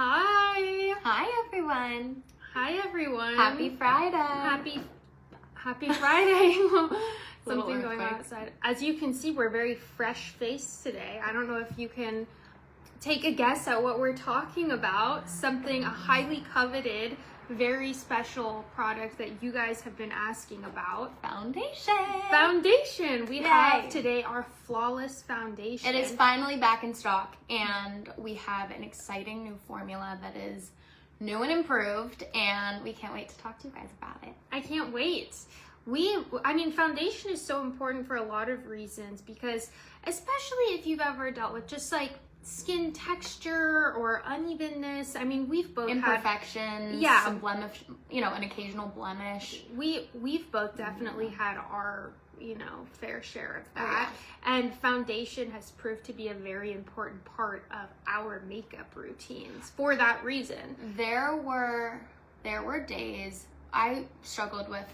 Hi. Hi everyone. Hi everyone. Happy Friday. Happy Friday. Something going on earthquake. outside. As you can see, we're very fresh-faced today. I don't know if you can take a guess at what we're talking about. A highly coveted, very special product that you guys have been asking about. Foundation. We have today our Flawless Foundation. It is finally back in stock, and we have an exciting new formula that is new and improved, and we can't wait to talk to you guys about it. I can't wait. Foundation is so important for a lot of reasons, because especially if you've ever dealt with just like skin texture or unevenness. We've both imperfections, had some blemish, an occasional blemish. We've both definitely had our fair share of that. Oh, yeah. And foundation has proved to be a very important part of our makeup routines for that reason. There were days I struggled with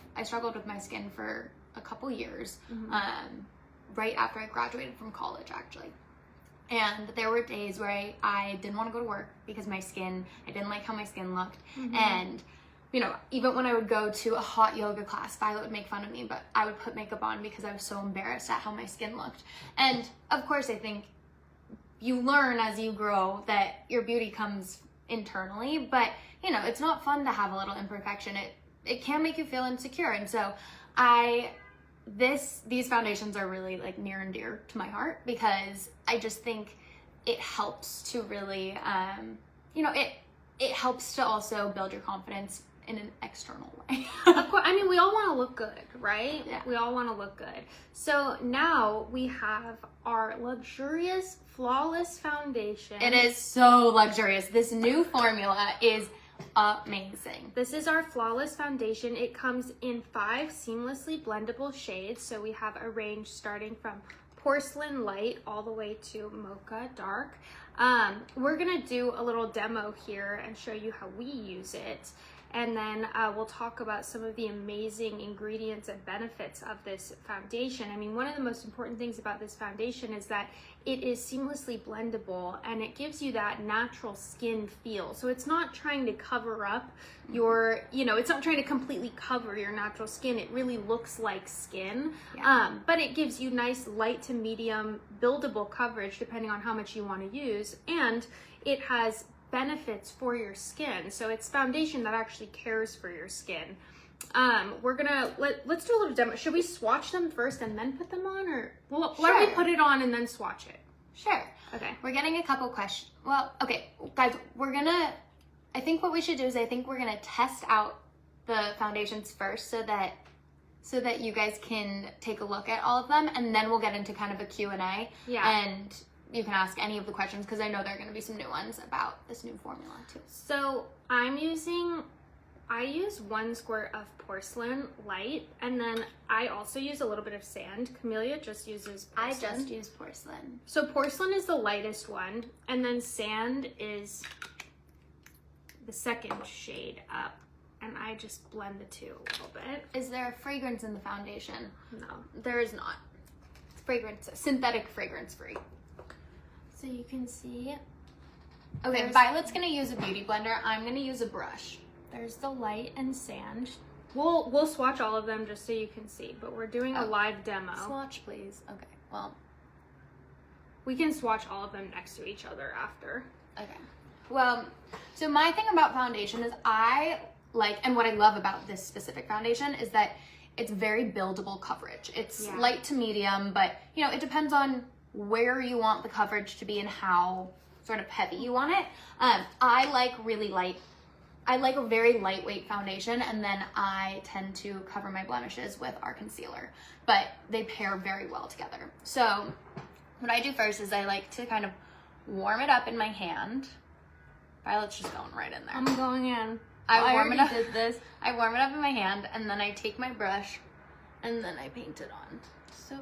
my skin for a couple years, right after I graduated from college, actually. And there were days where I didn't want to go to work because I didn't like how my skin looked. And, even when I would go to a hot yoga class, Violet would make fun of me, but I would put makeup on because I was so embarrassed at how my skin looked. And of course, I think you learn as you grow that your beauty comes internally, but it's not fun to have a little imperfection. It can make you feel insecure. And so these foundations are really like near and dear to my heart, because I just think it helps to really, it helps to also build your confidence in an external way. Of course, we all want to look good, right? Yeah. We all want to look good. So now we have our luxurious Flawless Foundation. It is so luxurious. This new formula is amazing. This is our Flawless Foundation. It comes in 5 seamlessly blendable shades. So we have a range starting from Porcelain Light all the way to Mocha Dark. We're gonna do a little demo here and show you how we use it. And then we'll talk about some of the amazing ingredients and benefits of this foundation. One of the most important things about this foundation is that it is seamlessly blendable, and it gives you that natural skin feel. So it's not trying to cover up it's not trying to completely cover your natural skin. It really looks like skin, but it gives you nice light to medium buildable coverage depending on how much you want to use. And it has benefits for your skin. So it's foundation that actually cares for your skin. We're gonna let's do a little demo. Should we swatch them first and then put them on, or why don't we put it on and then swatch it? Sure. Okay. We're getting a couple questions. Well, okay, guys, I think what we should do is we're gonna test out the foundations first so that you guys can take a look at all of them, and then we'll get into kind of a Q&A. Yeah. And you can ask any of the questions, because I know there are going to be some new ones about this new formula too. So I use 1 squirt of Porcelain Light, and then I also use a little bit of sand. Camellia just uses porcelain. I just use porcelain. So porcelain is the lightest one, and then sand is the second shade up, and I just blend the two a little bit. Is there a fragrance in the foundation? No. There is not. It's synthetic fragrance free. So you can see. Okay, Violet's gonna use a beauty blender. I'm gonna use a brush. There's the light and sand. We'll swatch all of them just so you can see, but we're doing a live demo. Swatch, please. Okay, well. We can swatch all of them next to each other after. Okay. Well, so my thing about foundation is and what I love about this specific foundation is that it's very buildable coverage. It's light to medium, but it depends on where you want the coverage to be and how sort of heavy you want it. I like really light. I like a very lightweight foundation, and then I tend to cover my blemishes with our concealer, but they pair very well together. So what I do first is I like to kind of warm it up in my hand. Violet's just going right in there. I'm going in. I warm it up in my hand, and then I take my brush and then I paint it on. So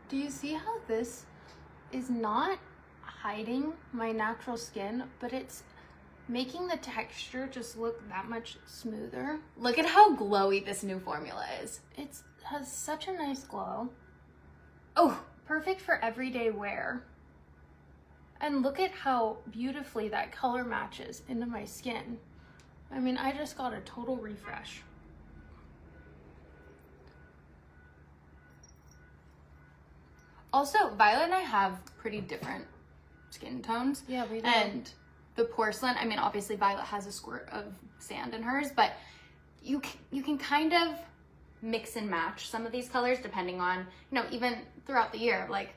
do you see how this is not hiding my natural skin, but it's making the texture just look that much smoother? Look at how glowy this new formula is. It has such a nice glow. Oh, perfect for everyday wear. And look at how beautifully that color matches into my skin. I mean, I just got a total refresh. Also, Violet and I have pretty different skin tones. Yeah, we do. And the porcelain, I mean, obviously Violet has a squirt of sand in hers, but you can kind of mix and match some of these colors depending on, you know, even throughout the year. Like,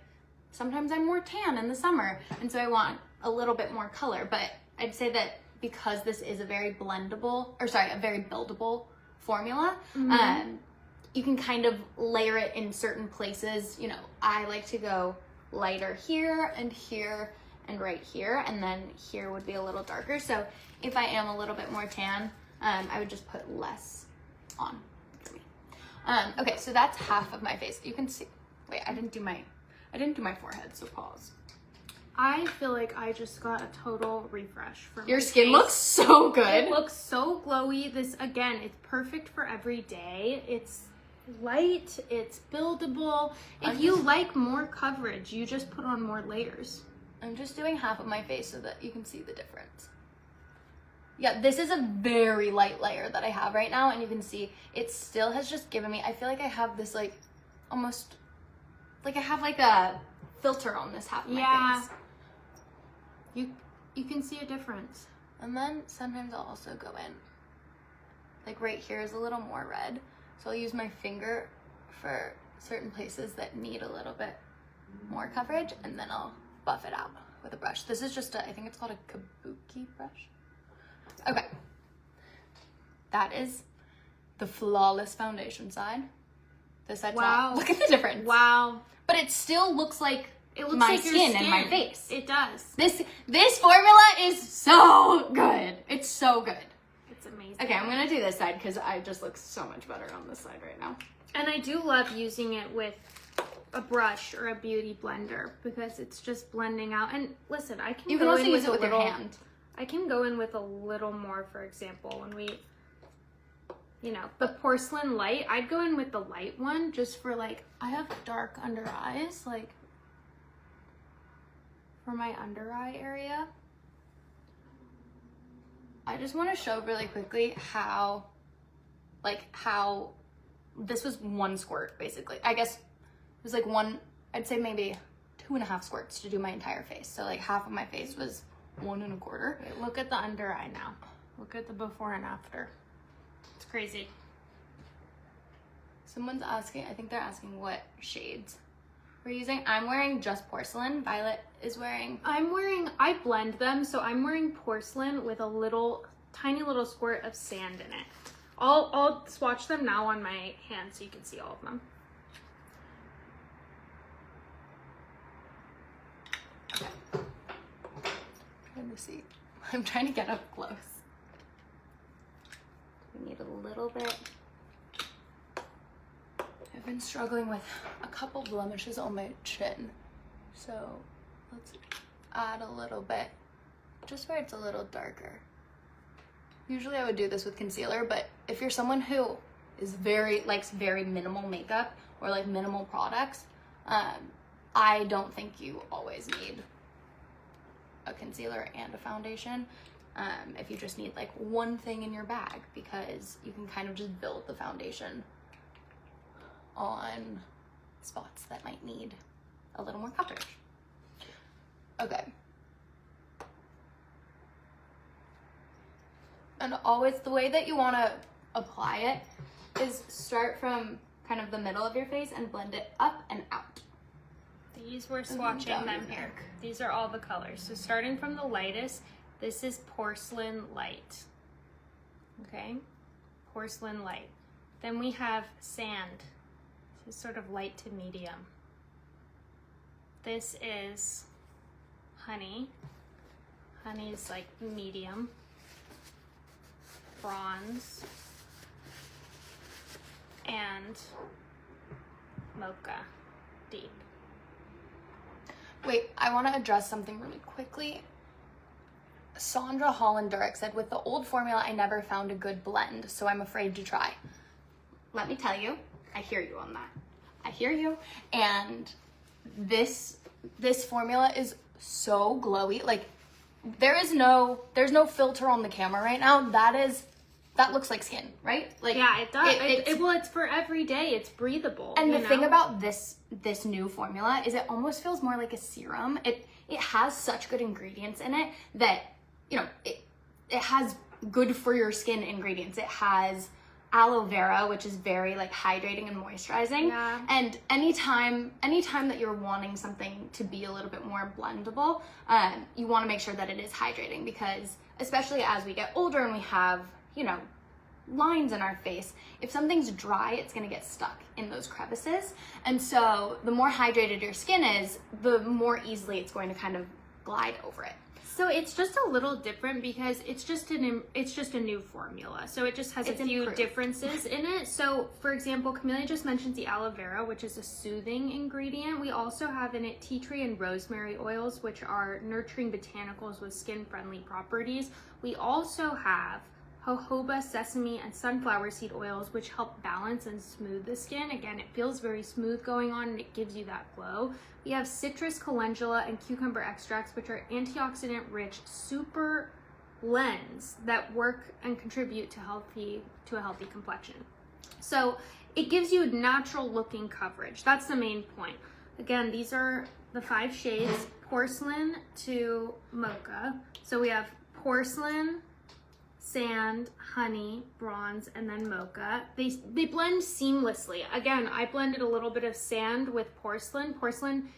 sometimes I'm more tan in the summer, and so I want a little bit more color. But I'd say that because this is a very a very buildable formula, you can kind of layer it in certain places. You know, I like to go lighter here and right here, and then here would be a little darker. So if I am a little bit more tan, I would just put less on for me. Okay, so that's half of my face. You can see, wait, I didn't do my forehead, so pause. I feel like I just got a total refresh for Your my skin face. looks so good. It looks so glowy. This, again, it's perfect for every day. It's light, it's buildable. If you like more coverage, you just put on more layers. I'm just doing half of my face so that you can see the difference. Yeah, this is a very light layer that I have right now, and you can see it still has just given me, I feel like I have this like, almost, like I have like a filter on this half of my face. You can see a difference. And then sometimes I'll also go in, like right here is a little more red, so I'll use my finger for certain places that need a little bit more coverage, and then I'll buff it out with a brush. This is just I think it's called a kabuki brush. Okay. That is the flawless foundation side. This side Wow. top. Look at the difference. Wow. But it still looks like It looks my like your skin and my face. It does. This formula is so good. It's so good. It's amazing. Okay, I'm gonna do this side because I just look so much better on this side right now. And I do love using it with a brush or a beauty blender because it's just blending out. And listen, I can You can go also in use it with a your little, hand. I can go in with a little more, for example, when we, you know, the porcelain light, I'd go in with the light one just for like, I have dark under eyes, like for my under eye area. I just want to show really quickly how this was one squirt basically. I guess it was like I'd say maybe 2.5 squirts to do my entire face. So like half of my face was 1.25. Wait, look at the under eye now. Look at the before and after. It's crazy. Someone's asking, I think they're asking what shades we're using. I'm wearing just porcelain. Violet is wearing... I blend them, so I'm wearing porcelain with a tiny little squirt of sand in it. I'll swatch them now on my hand so you can see all of them. Okay. Trying to see. I'm trying to get up close. We need a little bit. I've been struggling with a couple blemishes on my chin. So let's add a little bit, just where it's a little darker. Usually I would do this with concealer, but if you're someone who is likes very minimal makeup or like minimal products, I don't think you always need a concealer and a foundation. If you just need like one thing in your bag, because you can kind of just build the foundation on spots that might need a little more coverage. Okay. And always the way that you want to apply it is start from kind of the middle of your face and blend it up and out. These we're swatching them here. These are all the colors. So starting from the lightest, this is porcelain light. Okay? Porcelain light. Then we have sand. This is sort of light to medium. This is honey. Honey is like medium. Bronze. And mocha, deep. Wait, I want to address something really quickly. Sandra Holland-Durick said, with the old formula, I never found a good blend, so I'm afraid to try. Let me tell you, I hear you on that. I hear you. And this formula is so glowy. Like, there's no filter on the camera right now. That looks like skin, right? Like, yeah, it does. Well, it's for every day. It's breathable. And the thing about this new formula is it almost feels more like a serum. It has such good ingredients in it that, you know, it has good for your skin ingredients. It has aloe vera, which is very like hydrating and moisturizing. Yeah. And anytime that you're wanting something to be a little bit more blendable, you want to make sure that it is hydrating, because especially as we get older and we have, you know, lines in our face, if something's dry, it's going to get stuck in those crevices. And so the more hydrated your skin is, the more easily it's going to kind of glide over it. So it's just a little different because it's just a new formula. So it just has a few differences in it. So for example, Camellia just mentioned the aloe vera, which is a soothing ingredient. We also have in it tea tree and rosemary oils, which are nurturing botanicals with skin-friendly properties. We also have jojoba, sesame, and sunflower seed oils, which help balance and smooth the skin. Again, it feels very smooth going on and it gives you that glow. We have citrus, calendula, and cucumber extracts, which are antioxidant rich super blends that work and contribute to a healthy complexion. So it gives you natural looking coverage. That's the main point. Again, these are the 5 shades, porcelain to mocha. So we have porcelain, sand, honey, bronze, and then mocha. They blend seamlessly. Again, I blended a little bit of sand with porcelain. Porcelain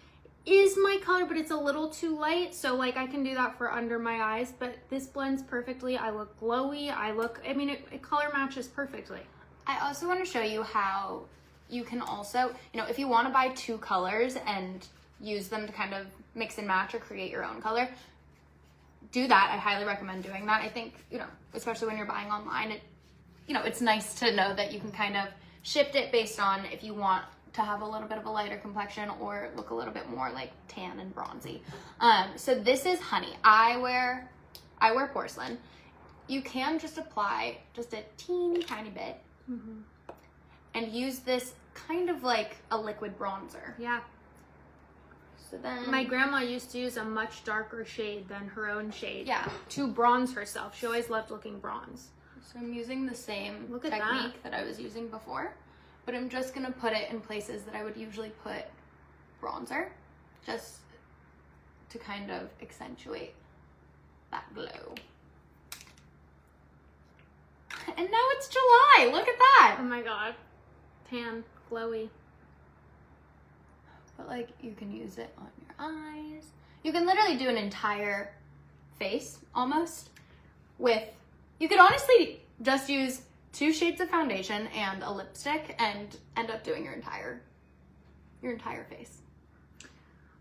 is my color, but it's a little too light, so like I can do that for under my eyes, but this blends perfectly. I look glowy. It color matches perfectly. I also want to show you how you can also, you know, if you want to buy 2 colors and use them to kind of mix and match or create your own color, do that. I highly recommend doing that. I think, you know, especially when you're buying online, it's nice to know that you can kind of shift it based on if you want to have a little bit of a lighter complexion or look a little bit more like tan and bronzy. So this is honey. I wear porcelain. You can just apply just a teeny tiny bit and use this kind of like a liquid bronzer. Yeah. So then my grandma used to use a much darker shade than her own shade. Yeah. To bronze herself. She always loved looking bronze. So I'm using the same technique that I was using before, but I'm just gonna put it in places that I would usually put bronzer, just to kind of accentuate that glow. And now it's July. Look at that. Oh my god. Tan, glowy. But like, you can use it on your eyes. You can literally do an entire face almost with, you could honestly just use 2 shades of foundation and a lipstick and end up doing your entire face.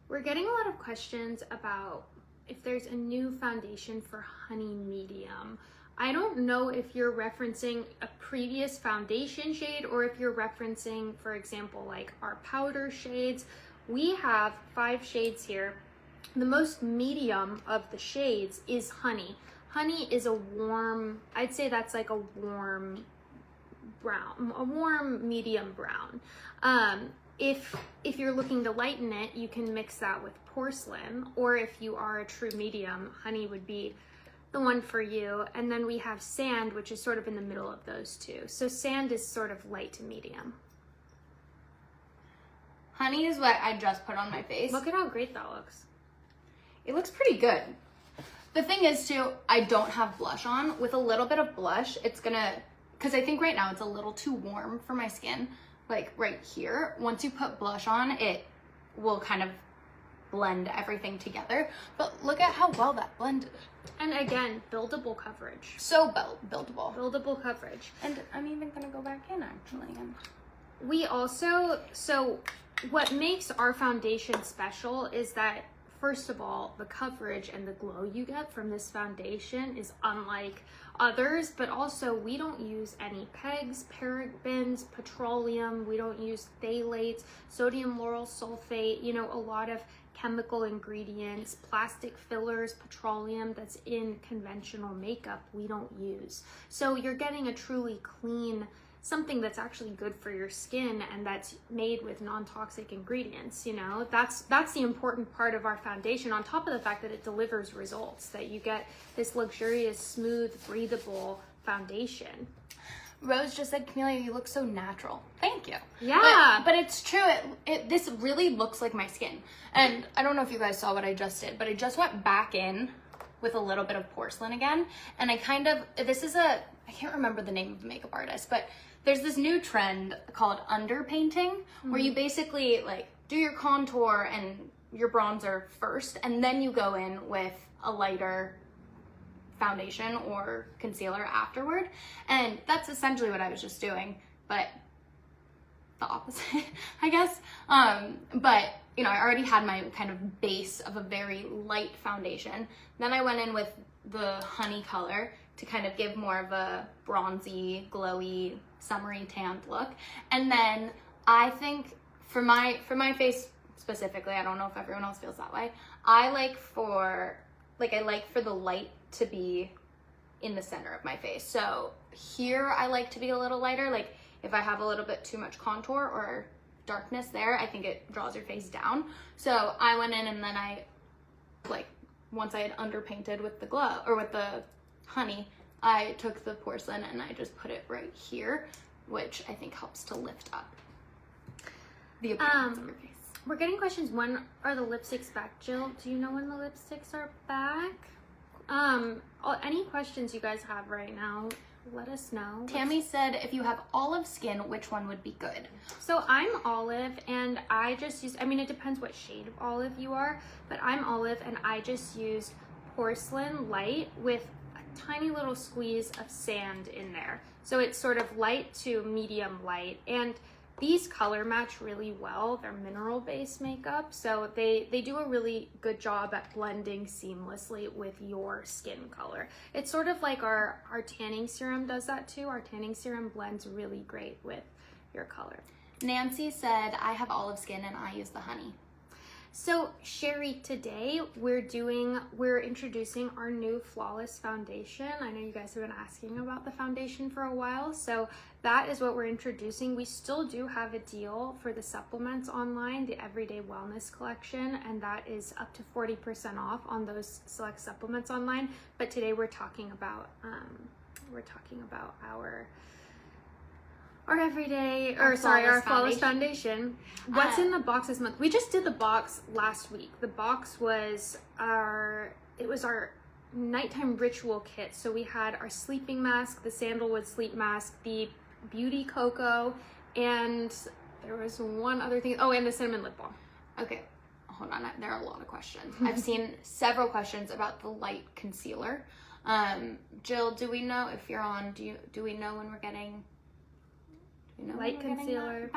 We're getting a lot of questions about if there's a new foundation for Honey Medium. I don't know if you're referencing a previous foundation shade or if you're referencing, for example, like our powder shades. We have 5 shades here. The most medium of the shades is Honey. Honey is a warm, I'd say that's like a warm brown, a warm medium brown. If you're looking to lighten it, you can mix that with porcelain, or if you are a true medium, Honey would be the one for you. And then we have sand, which is sort of in the middle of those 2. So sand is sort of light to medium. Honey is what I just put on my face. Look at how great that looks. It looks pretty good. The thing is too, I don't have blush on. With a little bit of blush, it's gonna, because I think right now it's a little too warm for my skin, like right here. Once you put blush on, it will kind of blend everything together. But look at how well that blended. And again, buildable coverage. So buildable. Buildable coverage. And I'm even gonna go back in actually. We also, so what makes our foundation special is that, first of all, the coverage and the glow you get from this foundation is unlike others, but also we don't use any pegs, parabens, petroleum, we don't use phthalates, sodium lauryl sulfate, you know, a lot of chemical ingredients, plastic fillers, petroleum that's in conventional makeup we don't use. So you're getting a truly clean something that's actually good for your skin and that's made with non-toxic ingredients. You know, that's the important part of our foundation, on top of the fact that it delivers results, that you get this luxurious, smooth, breathable foundation. Rose just said, Camelia, you look so natural. Thank you. Yeah. But it's true. This really looks like my skin. And I don't know if you guys saw what I just did, but I just went back in with a little bit of porcelain again. And I can't remember the name of the makeup artist, but there's this new trend called underpainting, where you basically like do your contour and your bronzer first, and then you go in with a lighter foundation or concealer afterward. And that's essentially what I was just doing, but the opposite, I guess. But you know, I already had my kind of base of a very light foundation. Then I went in with the honey color to kind of give more of a bronzy, glowy, summery tanned look. And then I think for my face specifically, I don't know if everyone else feels that way, I like for the light to be in the center of my face. So here I like to be a little lighter. Like if I have a little bit too much contour or darkness there, I think it draws your face down. So I went in and then once I had underpainted with the glow or with the honey, I took the porcelain and I just put it right here, which I think helps to lift up the appearance of your face. We're getting questions. When are the lipsticks back, Jill? Do you know when the lipsticks are back? Any questions you guys have right now, let us know. Tammy said, if you have olive skin, which one would be good? So I'm olive, and I just use, it depends what shade of olive you are, but I'm olive and I just used porcelain light with a tiny little squeeze of sand in there. So it's sort of light to medium light, and these color match really well. They're mineral-based makeup, so they do a really good job at blending seamlessly with your skin color. It's sort of like our tanning serum does that too. Our tanning serum blends really great with your color. Nancy said, I have olive skin and I use the honey. So Sherry, today we're introducing our new Flawless Foundation. I know you guys have been asking about the foundation for a while, so that is what we're introducing. We still do have a deal for the supplements online, the Everyday Wellness Collection, and that is up to 40% off on those select supplements online. But today we're talking about our Flawless Foundation. What's in the box this month? We just did the box last week. The box was our nighttime ritual kit. So we had our sleeping mask, the sandalwood sleep mask, the beauty cocoa, and there was one other thing. Oh, and the cinnamon lip balm. Okay, hold on. There are a lot of questions. I've seen several questions about the light concealer. Jill, do we know if you're on? Do we know when we're getting? Light concealer.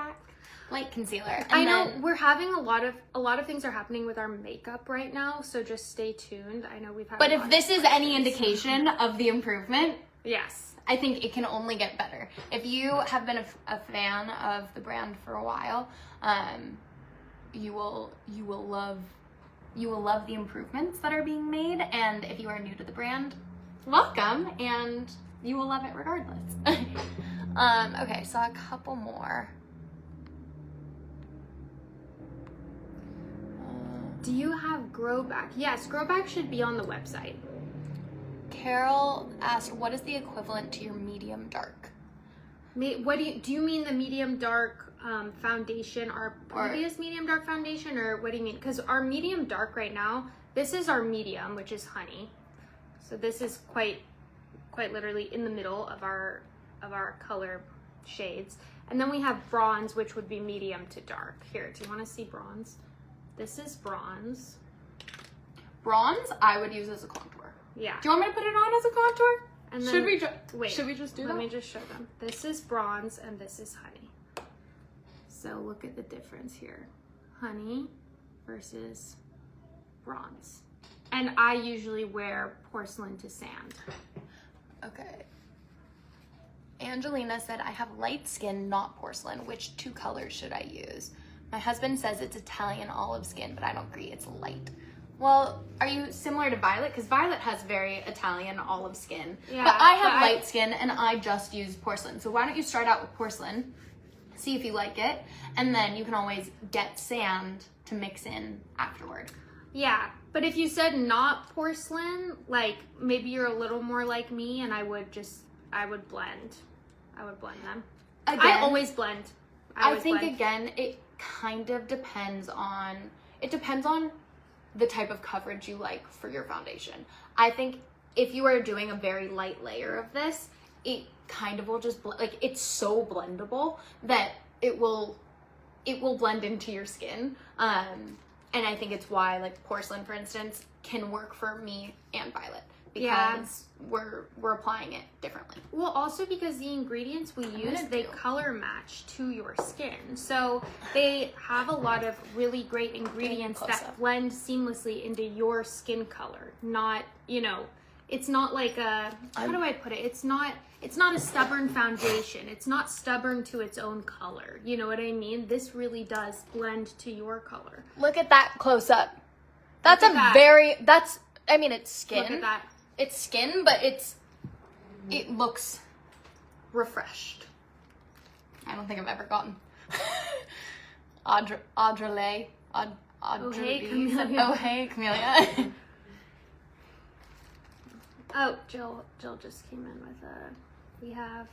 Light concealer. I know we're having a lot of things are happening with our makeup right now, so just stay tuned. I know we've had. But if this is any indication of the improvement, yes, I think it can only get better. If you have been a fan of the brand for a while, you will love the improvements that are being made. And if you are new to the brand, welcome, and you will love it regardless. Okay, so a couple more. Do you have Grow Back? Yes, Grow Back should be on the website. Carol asked, what is the equivalent to your medium dark? What do you mean the medium dark foundation, our previous medium dark foundation, or what do you mean? Because our medium dark right now, this is our medium, which is honey. So this is quite literally in the middle of our color shades. And then we have bronze, which would be medium to dark. Here, do you want to see bronze? This is bronze. Bronze, I would use as a contour. Yeah. Do you want me to put it on as a contour? And then, should we just do that? Let me just show them. This is bronze and this is honey. So look at the difference here. Honey versus bronze. And I usually wear porcelain to sand. Okay. Angelina said, I have light skin, not porcelain. Which two colors should I use? My husband says it's Italian olive skin, but I don't agree. It's light. Well, are you similar to Violet? Because Violet has very Italian olive skin. Yeah, but I have light skin and I just use porcelain. So why don't you start out with porcelain, see if you like it, and then you can always get sand to mix in afterward. Yeah, but if you said not porcelain, like maybe you're a little more like me and I would blend. I would blend them. Again, I always blend. I think again, it kind of depends on the type of coverage you like for your foundation. I think if you are doing a very light layer of this, it kind of will just like it's so blendable that it will blend into your skin. And I think it's why like porcelain, for instance, can work for me and Violet because we're applying it differently. Well, also because the ingredients we use, they color match to your skin. So they have a lot of really great ingredients that blend seamlessly into your skin color. Not, it's not like how do I put it? It's not a stubborn foundation. It's not stubborn to its own color. You know what I mean? This really does blend to your color. Look at that close up. It's skin. Look at that. It's skin, but it looks refreshed. I don't think I've ever gotten Audrey. Oh, hey, Camellia. Oh, Jill just came in with we have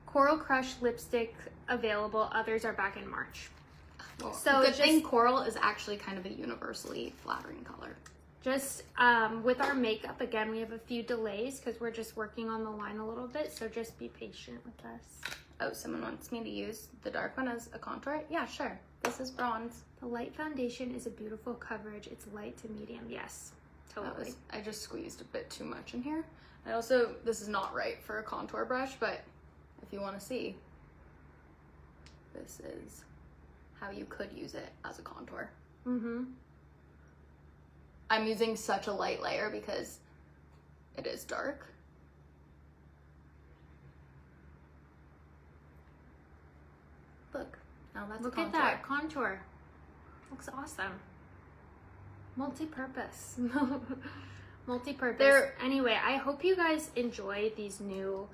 Coral Crush lipstick available. Others are back in March. Well, so good thing coral is actually kind of a universally flattering color. Just with our makeup, again, we have a few delays because we're just working on the line a little bit, so just be patient with us. Oh, someone wants me to use the dark one as a contour? Yeah, sure. This is bronze. The light foundation is a beautiful coverage. It's light to medium. Yes, totally. I just squeezed a bit too much in here. I also, this is not right for a contour brush, but if you want to see, this is how you could use it as a contour. Mm-hmm. I'm using such a light layer because it is dark. Look, now that's Look contour. at that contour. Looks awesome. Multi-purpose. Multi-purpose. Anyway, I hope you guys enjoy these new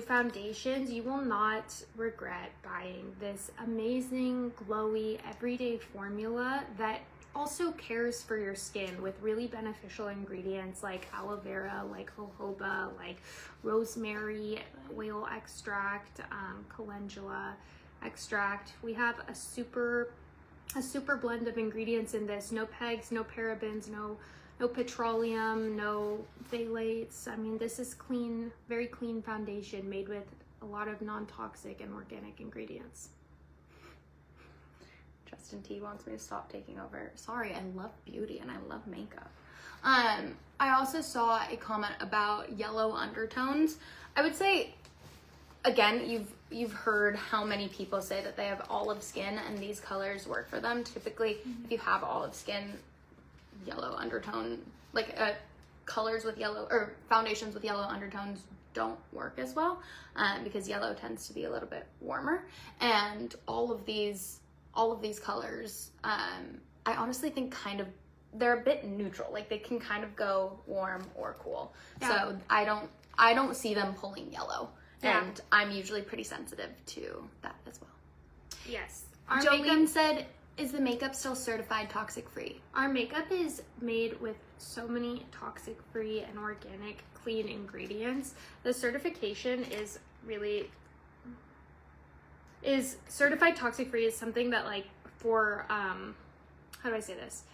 foundations. You will not regret buying this amazing, glowy, everyday formula that also cares for your skin with really beneficial ingredients like aloe vera, like jojoba, like rosemary oil extract, calendula extract. We have a super blend of ingredients in this. No pegs, no parabens, no petroleum, no phthalates. I mean, this is clean, very clean foundation made with a lot of non-toxic and organic ingredients. Justin T wants me to stop taking over. Sorry, I love beauty and I love makeup. I also saw a comment about yellow undertones. I would say, again, you've heard how many people say that they have olive skin and these colors work for them. Typically, if you have olive skin, yellow undertone, like colors with yellow or foundations with yellow undertones don't work as well because yellow tends to be a little bit warmer. And all of these colors, I honestly think they're a bit neutral. Like they can kind of go warm or cool. Yeah. So I don't see them pulling yellow. Yeah. And I'm usually pretty sensitive to that as well. Yes. Jolene said, is the makeup still certified toxic free? Our makeup is made with so many toxic free and organic clean ingredients. The certification is certified toxic free is something that like for how do I say this?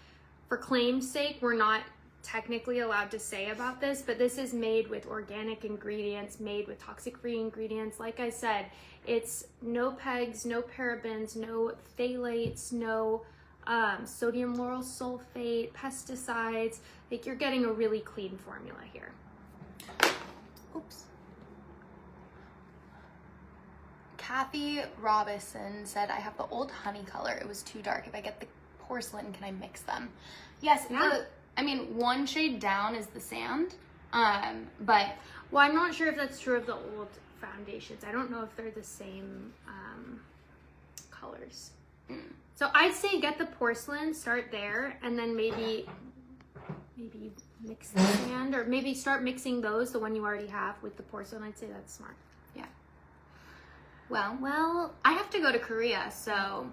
For claim's sake, we're not technically allowed to say about this, but this is made with organic ingredients, made with toxic free ingredients. Like I said, it's no pegs, no parabens, no phthalates, no sodium lauryl sulfate, pesticides. Like you're getting a really clean formula here. Oops. Kathy Robinson said, I have the old honey color. It was too dark. If I get the porcelain, can I mix them? Yes. Yeah. One shade down is the sand, but... Well, I'm not sure if that's true of the old foundations. I don't know if they're the same colors. So I'd say get the porcelain, start there, and then maybe mix the sand, or maybe start mixing those, the one you already have, with the porcelain. I'd say that's smart. Yeah. Well, I have to go to Korea, so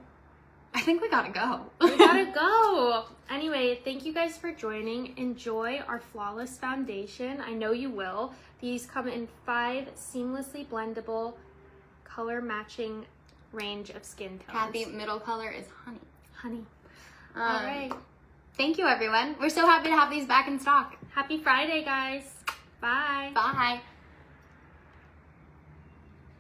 I think we gotta go. We gotta go. Anyway, thank you guys for joining. Enjoy our flawless foundation. I know you will. These come in 5 seamlessly blendable, color matching range of skin tones. Kathy, middle color is honey. Honey. All right. Thank you, everyone. We're so happy to have these back in stock. Happy Friday, guys. Bye. Bye.